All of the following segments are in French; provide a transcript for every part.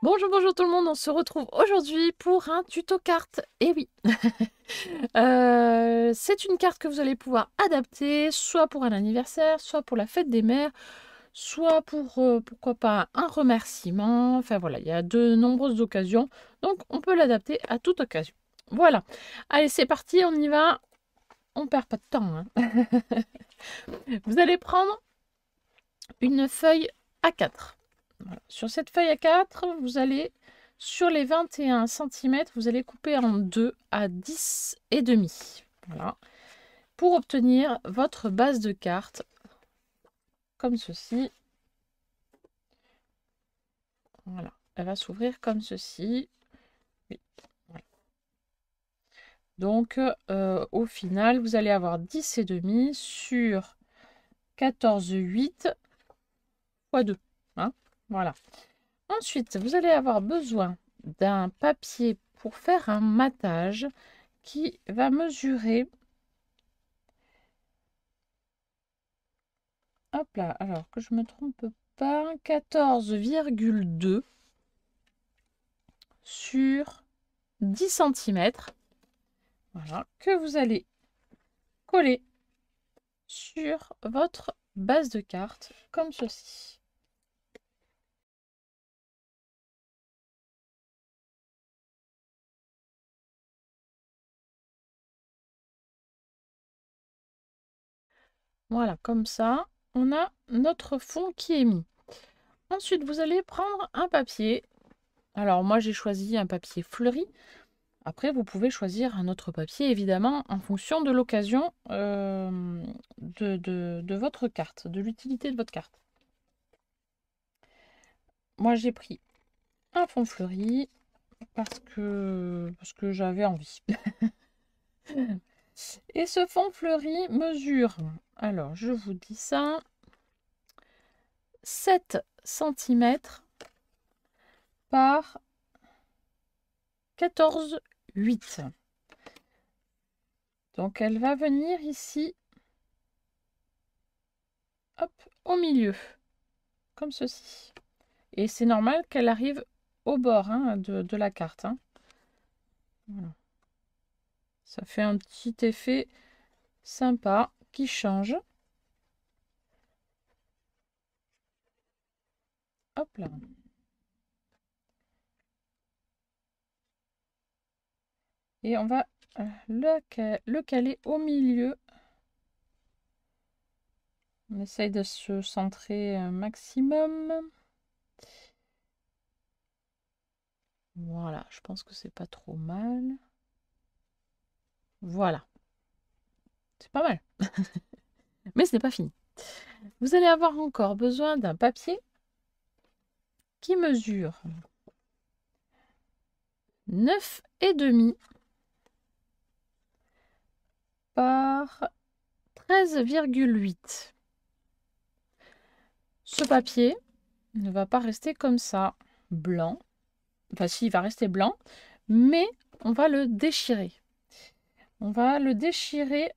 Bonjour, bonjour tout le monde, on se retrouve aujourd'hui pour un tuto carte. Et oui, c'est une carte que vous allez pouvoir adapter, soit pour un anniversaire, soit pour la fête des mères, soit pour, pourquoi pas, un remerciement. Enfin voilà, il y a de nombreuses occasions, donc on peut l'adapter à toute occasion. Voilà, allez c'est parti, on y va, on perd pas de temps, hein. Vous allez prendre une feuille A4. Voilà. Sur cette feuille A4, vous allez, sur les 21 cm, vous allez couper en 2 à 10 et demi. Voilà. Pour obtenir votre base de carte, comme ceci. Voilà. Elle va s'ouvrir comme ceci. Oui. Voilà. Donc, au final, vous allez avoir 10 et demi sur 14,8 x 2. Hein, voilà. Ensuite, vous allez avoir besoin d'un papier pour faire un matage qui va mesurer, hop là, alors que je ne me trompe pas, 14,2 sur 10 cm. Voilà, que vous allez coller sur votre base de carte comme ceci. Voilà, comme ça, on a notre fond qui est mis. Ensuite, vous allez prendre un papier. Alors moi, j'ai choisi un papier fleuri. Après, vous pouvez choisir un autre papier, évidemment, en fonction de l'occasion de votre carte, de l'utilité de votre carte. Moi, j'ai pris un fond fleuri parce que j'avais envie. Et ce fond fleuri mesure, alors je vous dis ça, 7 cm par 14,8. Donc elle va venir ici, hop, au milieu, comme ceci. Et c'est normal qu'elle arrive au bord de la carte. Hein. Voilà. Ça fait un petit effet sympa qui change. Hop là. Et on va le caler au milieu. On essaye de se centrer un maximum. Voilà, je pense que c'est pas trop mal. Voilà, c'est pas mal. Mais ce n'est pas fini. Vous allez avoir encore besoin d'un papier qui mesure 9,5 par 13,8. Ce papier ne va pas rester comme ça, blanc. Enfin, si, il va rester blanc, mais on va le déchirer. On va le déchirer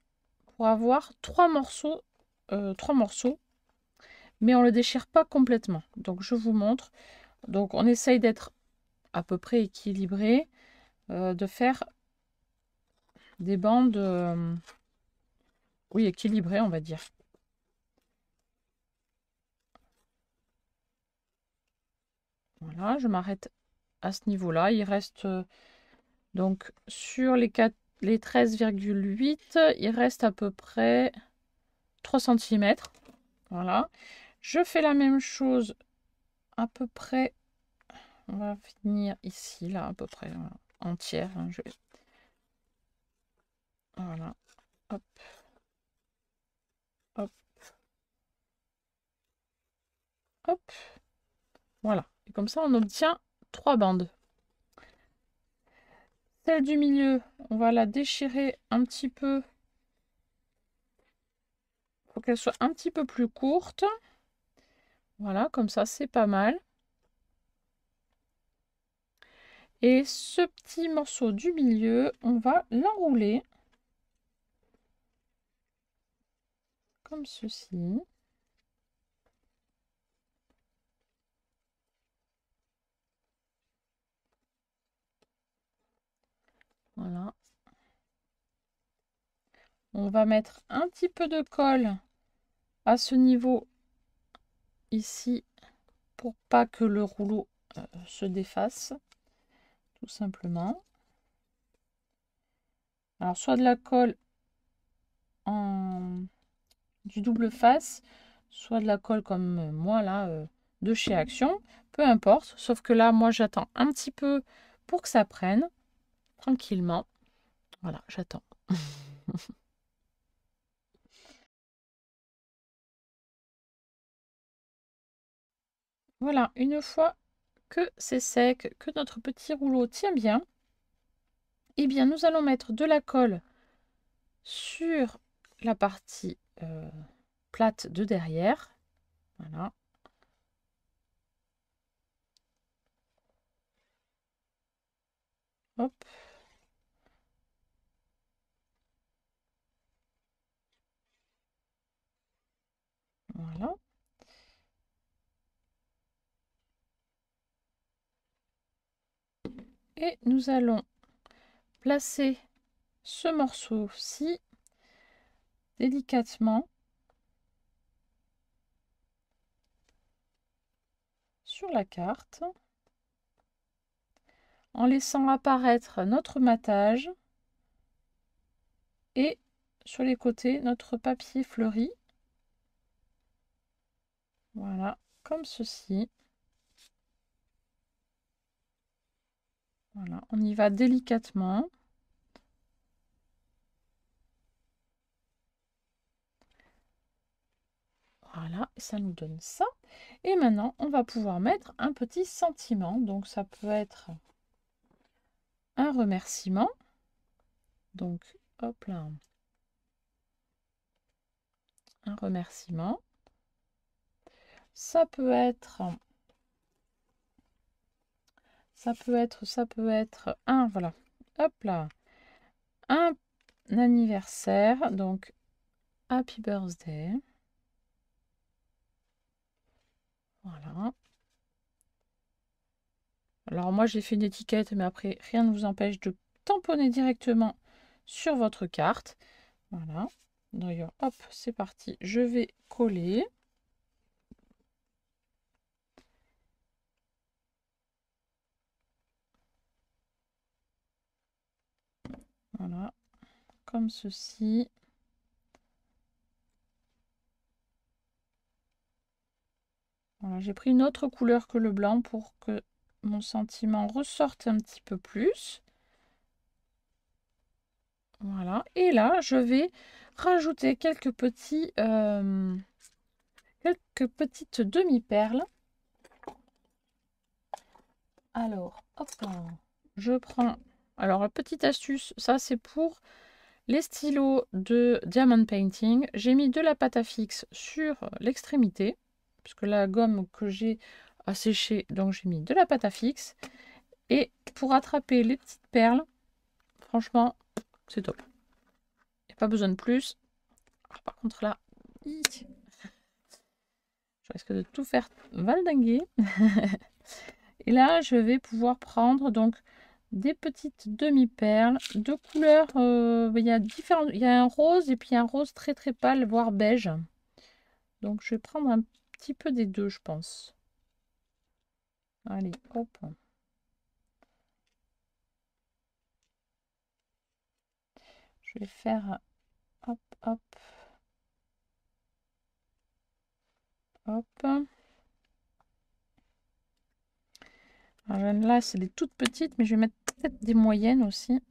pour avoir trois morceaux, mais on ne le déchire pas complètement. Donc, je vous montre. Donc, on essaye d'être à peu près équilibré, de faire des bandes, oui, équilibrées, on va dire. Voilà, je m'arrête à ce niveau-là. Il reste donc sur les 13,8, il reste à peu près 3 cm. Voilà. Je fais la même chose à peu près. On va finir ici, là, à peu près voilà, entière. Hein, voilà. Hop, hop, hop. Voilà. Et comme ça, on obtient 3 bandes. Celle du milieu, on va la déchirer un petit peu. Il faut qu'elle soit un petit peu plus courte. Voilà, comme ça, c'est pas mal. Et ce petit morceau du milieu, on va l'enrouler comme ceci. Voilà. On va mettre un petit peu de colle à ce niveau ici pour pas que le rouleau se défasse, tout simplement. Alors, soit de la colle du double face, soit de la colle comme moi là, de chez Action, peu importe. Sauf que là, moi, j'attends un petit peu pour que ça prenne tranquillement. Voilà, j'attends. Voilà, une fois que c'est sec, que notre petit rouleau tient bien, eh bien, nous allons mettre de la colle sur la partie plate de derrière. Voilà. Hop. Voilà. Et nous allons placer ce morceau-ci délicatement sur la carte en laissant apparaître notre matage et sur les côtés notre papier fleuri. Voilà, comme ceci. Voilà, on y va délicatement. Voilà, ça nous donne ça. Et maintenant, on va pouvoir mettre un petit sentiment. Donc, ça peut être un remerciement. Donc, hop là, un remerciement. Ça peut être un, voilà, hop là, un anniversaire, donc happy birthday. Voilà. Alors moi j'ai fait une étiquette, mais après rien ne vous empêche de tamponner directement sur votre carte. Voilà. D'ailleurs, hop, c'est parti. Je vais coller. Voilà, comme ceci. Voilà, j'ai pris une autre couleur que le blanc pour que mon sentiment ressorte un petit peu plus. Voilà, et là, je vais rajouter quelques petites demi-perles. Alors, hop, je prends... Alors, la petite astuce, ça c'est pour les stylos de Diamond Painting. J'ai mis de la pâte à fixe sur l'extrémité, puisque la gomme que j'ai a séché, donc j'ai mis de la pâte à fixe. Et pour attraper les petites perles, franchement, c'est top. Il n'y a pas besoin de plus. Alors, par contre là, je risque de tout faire valdinguer. Et là, je vais pouvoir prendre donc des petites demi-perles de couleurs. Il y a différents, il y a un rose et puis un rose très très pâle, voire beige. Donc je vais prendre un petit peu des deux, je pense. Allez, hop. Je vais faire hop, hop, hop. Alors là, c'est des toutes petites, mais je vais mettre peut-être des moyennes aussi.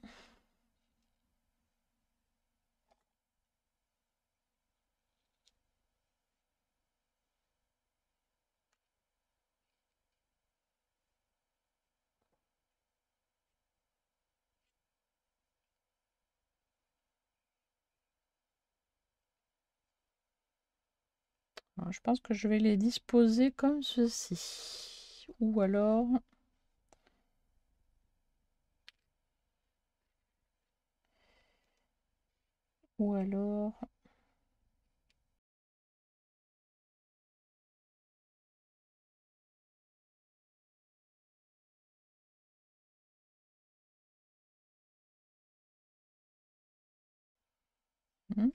Alors, je pense que je vais les disposer comme ceci. Ou alors... Ou alors...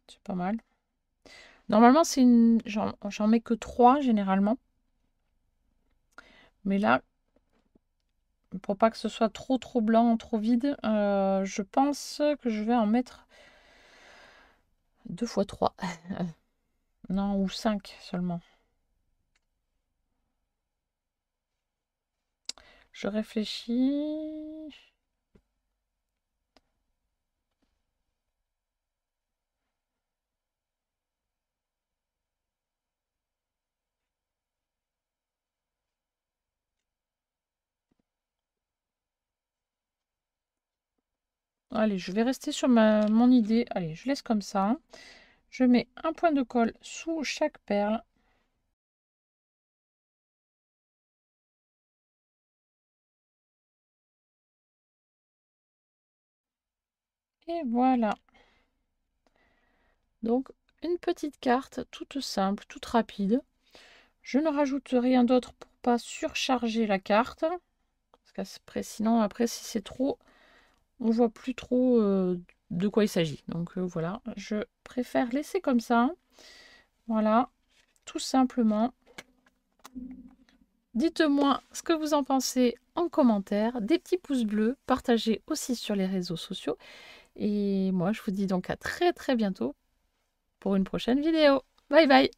C'est pas mal. Normalement, c'est j'en mets que 3 généralement. Mais là, pour pas que ce soit trop blanc, trop vide, je pense que je vais en mettre 2 fois 3. Non, ou 5 seulement. Je réfléchis. Allez, je vais rester sur mon idée. Allez, je laisse comme ça. Je mets un point de colle sous chaque perle. Et voilà. Donc, une petite carte toute simple, toute rapide. Je ne rajoute rien d'autre pour pas surcharger la carte. Parce qu'après, sinon, après, si c'est trop, on voit plus trop de quoi il s'agit. Donc voilà, je préfère laisser comme ça. Voilà, tout simplement. Dites-moi ce que vous en pensez en commentaire. Des petits pouces bleus, partagez aussi sur les réseaux sociaux. Et moi, je vous dis donc à très bientôt pour une prochaine vidéo. Bye bye!